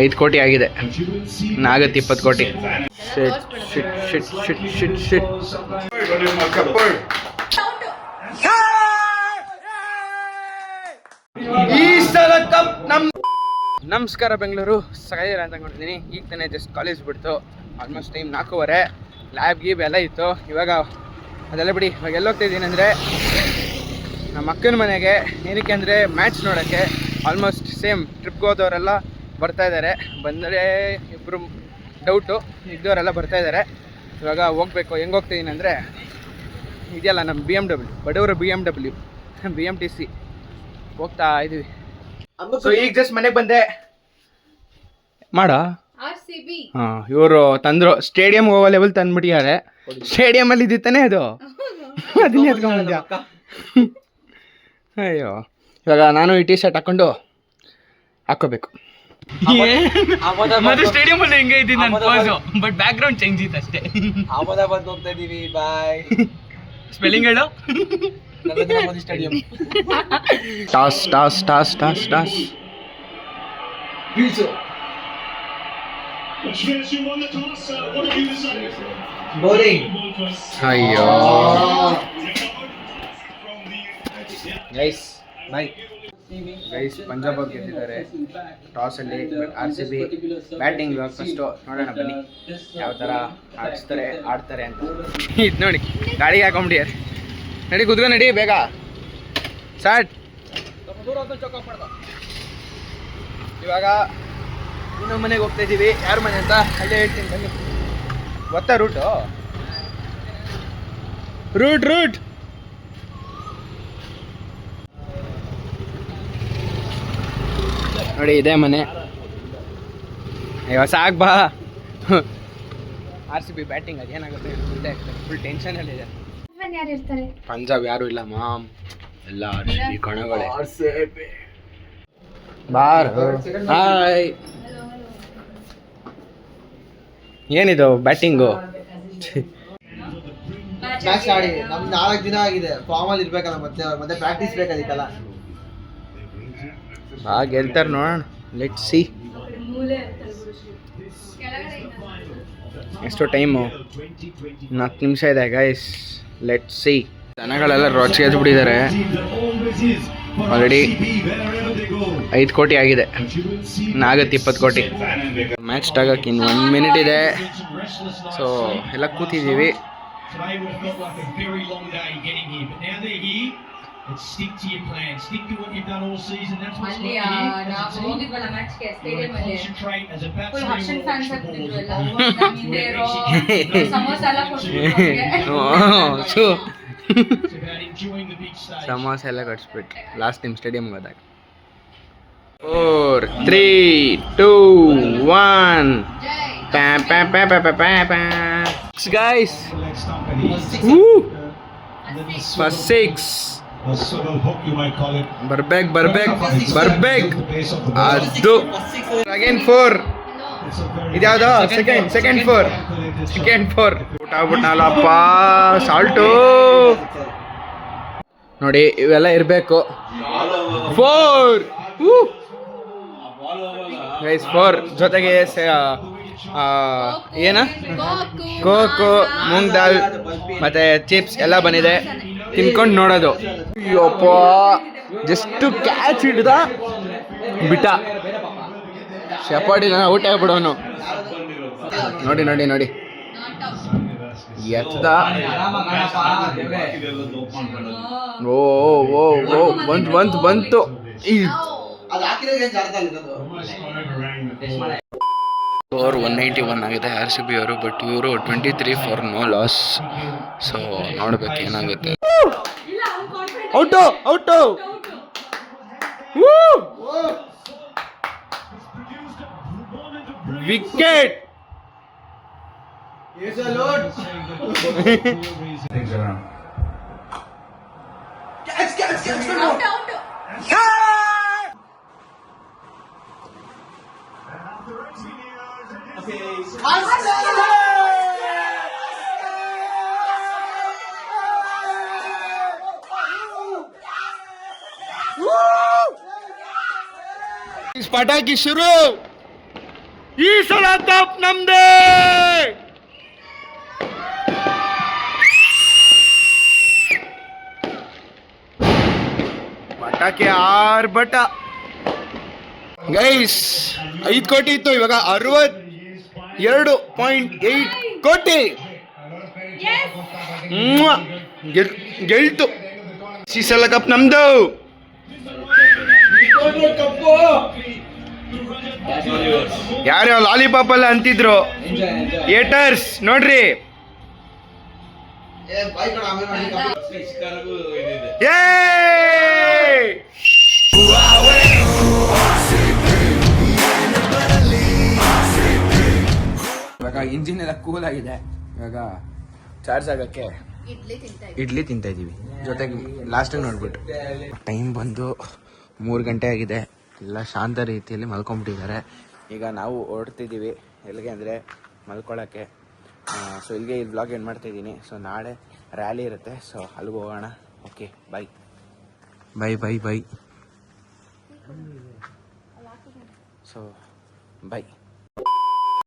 5 ಕೋಟಿ ಆಗಿದೆ, ನಾಗತ್ತೆ 20 ಕೋಟಿ. ಈ ಸಲ ಕಪ್ ನಮಸ್ಕಾರ ಬೆಂಗಳೂರು, ಸಗದಿರ ಅಂತ ಅಂದ್ಕೊಂಡಿದ್ದೀನಿ. ಈಗ ತಾನೇ ಜಸ್ಟ್ ಕಾಲೇಜ್ ಬಿಡ್ತು, ಆಲ್ಮೋಸ್ಟ್ ಟೈಮ್ 4:15. ಲ್ಯಾಬ್ ಗೀಬ್ ಎಲ್ಲ ಇತ್ತು. ಇವಾಗ ಅದೆಲ್ಲ ಬಿಡಿ, ಇವಾಗ ಎಲ್ಲಿ ಹೋಗ್ತಾ ಇದ್ದೀನಿ ಅಂದರೆ ನಮ್ಮ ಅಕ್ಕನ ಮನೆಗೆ. ಏನಕ್ಕೆ ಅಂದರೆ ಮ್ಯಾಚ್ ನೋಡೋಕ್ಕೆ. ಆಲ್ಮೋಸ್ಟ್ ಸೇಮ್ ಟ್ರಿಪ್ಗೆ ಹೋದವರೆಲ್ಲ ಬರ್ತಾ ಇದ್ದಾರೆ, ಬಂದರೆ ಇಬ್ಬರು ಡೌಟು, ಇದ್ದವರೆಲ್ಲ ಬರ್ತಾ ಇದ್ದಾರೆ. ಇವಾಗ ಹೋಗ್ಬೇಕು. ಹೆಂಗೆ ಹೋಗ್ತಿದ್ದೀನಿ ಅಂದರೆ ಇದೆಯಲ್ಲ ನಮ್ಮ BMW, ಬಡವರ BMTC ಹೋಗ್ತಾ ಇದ್ದೀವಿ. ಸೊ ಈಗ ಜಸ್ಟ್ ಮನೆಗೆ ಬಂದೆ ಹಾಂ, ಇವರು ತಂದರು ಸ್ಟೇಡಿಯಂ ಹೋಗೋ ಲೆವೆಲ್ ತಂದ್ಬಿಟ್ಟಿದ್ದಾರೆ. ಸ್ಟೇಡಿಯಮಲ್ಲಿ ಇದ್ದಿತ್ತಾನೆ ಅದು, ಅದನ್ನೇ ಎತ್ಕೊಂಡ್ಬಂದ್ಯಾ? ಅಯ್ಯೋ, ಇವಾಗ ನಾನು ಈ ಟಿ ಶರ್ಟ್ ಹಾಕೊಂಡು ಹಾಕೋಬೇಕು. ಮತ್ತೆ ಸ್ಟೇಡಿಯಂ ಅಲ್ಲಿ ಹೆಂಗೆ ಇದ್ದೀನಿ ನನ್ನ pose, but back ground change ಇತ್ತು ಅಷ್ಟೇ. ಅಹಮದಾಬಾದ್ ಹೋಗ್ತಾ ಇದೀವಿ, ಬಾಯ್. ಸ್ಪೆಲ್ಲಿಂಗ್ ಹೇಳು. Narendra Modi stadium. Toss toss toss toss toss. Bowling. ಅಯ್ಯೋ ಗೈಸ್, ಬಾಯ್ ಗೈಸ್. ಪಂಜಾಬ್ ಅವ್ರು ಗೆದ್ದಿದ್ದಾರೆ ಟಾಸಲ್ಲಿ. RCB batting. ಇವಾಗ ಫಸ್ಟು ನೋಡೋಣ ಬನ್ನಿ ಯಾವ ಥರ ಆಡ್ತಾರೆ ಅಂತ. ಇದು ನೋಡಿ, ಗಾಡಿಗೆ ಹಾಕೊಂಬಿಟ್ಟಿದ್ದಾರೆ. ನಡಿ ಕುತ್ಕೊ, ನಡಿ ಬೇಗ ಸ್ಟಾರ್ಟ್. ಇವಾಗ ಇನ್ನೊಂದು ಮನೆಗೆ ಹೋಗ್ತಾ ಇದ್ದೀವಿ. ಯಾರ ಮನೆ ಅಂತ ಅಲ್ಲೇ ಹೇಳ್ತೀನಿ ಬನ್ನಿ. ಗೊತ್ತಾ ರೂಟ್ ನೋಡಿ, ಇದೇ ಮನೆ. ಅಯ್ಯೋ ಸಾಕು ಬಾ. RCB ಬ್ಯಾಟಿಂಗ್ ಅದೇನಾಗುತ್ತೆ ಮುಂದೆ, ಫುಲ್ ಟೆನ್ಷನಲ್ಲಿದೆ. ಪಂಜಾಬ್ ಯಾರು ಇಲ್ಲ ಮಾಮ್, ಎಲ್ಲ RCB ಕಣಗಳೇ. ಬಾರ್ ಹಾಯ್. ಏನಿದು ಬ್ಯಾಟಿಂಗು? ಮ್ಯಾಚ್ ಆಡಿ ನಮ್ದು 4 ದಿನ ಆಗಿದೆ. ಫಾರ್ಮಲ್ಲಿ ಇರ್ಬೇಕಲ್ಲ, ಮತ್ತೆ ಪ್ರಾಕ್ಟೀಸ್ ಬೇಕದಕ್ಕೆಲ್ಲ. ಗೆಲ್ತಾರೆ ನೋಡೋಣ, ಲೆಟ್ ಸಿ. ಎಷ್ಟು ಟೈಮು? 4 ನಿಮಿಷ ಇದೆ ಗೈಸ್, ಲೆಟ್ ಸಿ. ಜನಗಳೆಲ್ಲ ರೊಚ್ಚಿಗೆದ್ದು ಬಿಟ್ಟಿದ್ದಾರೆ. ಆಲ್ರೆಡಿ 5 ಕೋಟಿ ಆಗಿದೆ, ನಾಗತ್ತೆ 20 ಕೋಟಿ. ಮ್ಯಾಚ್ ಆಗೋಕ್ಕೆ ಇನ್ನು 1 ಮಿನಿಟ್ ಇದೆ. ಸೊ ಎಲ್ಲ ಕೂತಿದ್ದೀವಿ. Stick to your plan. Stick to what you've done all season. That's what's got you here. As a team, concentrate as a batsman. Samosa ಎಲ್ಲ ಕಟ್ಸ್ಬಿಟ್ಟು ಲಾಸ್ಟ್ ಟೈಮ್ ಸ್ಟೇಡಿಯಂಗೆ ಹೋದಾಗ. 4, 3, 2, 1. ಗೈಸ್, ಫಸ್ಟ್ 6 ಬರ್ಬೇಕು. ಅದು ಅಗೇನ್ 4. ಇದ್ಯಾವುದೋ ಸೆಕೆಂಡ್ 4. ಊಟ ಆಗ್ಬಿಟ್ನಲ್ಲಪ್ಪ, salt ನೋಡಿ, ಇವೆಲ್ಲ ಇರಬೇಕು. 4 guys, 4 ಜೊತೆಗೆ ಏನ ಕೋಕೋ, ಮೂಂಗ್ ದಾಲ್ ಮತ್ತೆ ಚಿಪ್ಸ್ ಎಲ್ಲ ಬಂದಿದೆ. ತಿನ್ಕೊಂಡು ನೋಡೋದು. ಅಯ್ಯಪ್ಪ, ಜಸ್ಟ್ ಕ್ಯಾಚ್ ಹಿಡ್ದ ಬಿಟ್ಟ. ಶಪಾಡಿನ ಔಟ್ ಆಗ್ಬಿಡೋನು. ನೋಡಿ ಎತ್ತ. ಬಂತು. 191 ಆಗಿದೆ RCB ಅವರು, ಬಟ್ ಇವರು 23 ಫಾರ್ ನೋ ಲಾಸ್. ಸೊ ನೋಡ್ಬೇಕು ಏನಾಗುತ್ತೆ. Out wicket. ಪಟಾಕಿ ಶುರು. ಈ ಸಲ ಕಪ್ ನಮ್ದೇ. ಪಟಾಕಿ ಆರ್ಭಟ ಗೈಸ್. 5 ಕೋಟಿ ಇತ್ತು, ಇವಾಗ 62.8 ಕೋಟಿ ಗೆಲ್ತು. ಈ ಸಲ ಕಪ್ ನಮ್ದು. ಯಾರ್ಯಾವ ಲಾಲಿಪಾಪ್ ಎಲ್ಲ ಅಂತಿದ್ರು ಏಟರ್ಸ್ ನೋಡ್ರಿ. ಇವಾಗ ಇಂಜಿನ್ ಎಲ್ಲ ಕೂಲ್ ಆಗಿದೆ. ಇವಾಗ ಚಾರ್ಜ್ ಆಗಕ್ಕೆ ಇಡ್ಲಿ ತಿಂತಾ ಇದೀವಿ. ಜೊತೆಗೆ ಲಾಸ್ಟ್ ನೋಡ್ಬಿಟ್ಟು ಟೈಮ್ ಬಂದು 3 ಗಂಟೆ ಆಗಿದೆ. ಎಲ್ಲ ಶಾಂತ ರೀತಿಯಲ್ಲಿ ಮಲ್ಕೊಂಡ್ಬಿಟ್ಟಿದ್ದಾರೆ. ಈಗ ನಾವು ಹೊರಡ್ತಿದ್ದೀವಿ ಎಲ್ಲಿಗೆ ಅಂದರೆ ಮಲ್ಕೊಳ್ಳೋಕ್ಕೆ. ಸೊ ಇಲ್ಲಿಗೆ ಈ ಬ್ಲಾಗ್ ಏನು ಮಾಡ್ತಾಯಿದ್ದೀನಿ. ಸೊ ನಾಳೆ ರ್ಯಾಲಿ ಇರುತ್ತೆ, ಸೊ ಅಲ್ಲಿಗೆ ಹೋಗೋಣ. Okay bye bye bye bye. So ಬಾಯ್.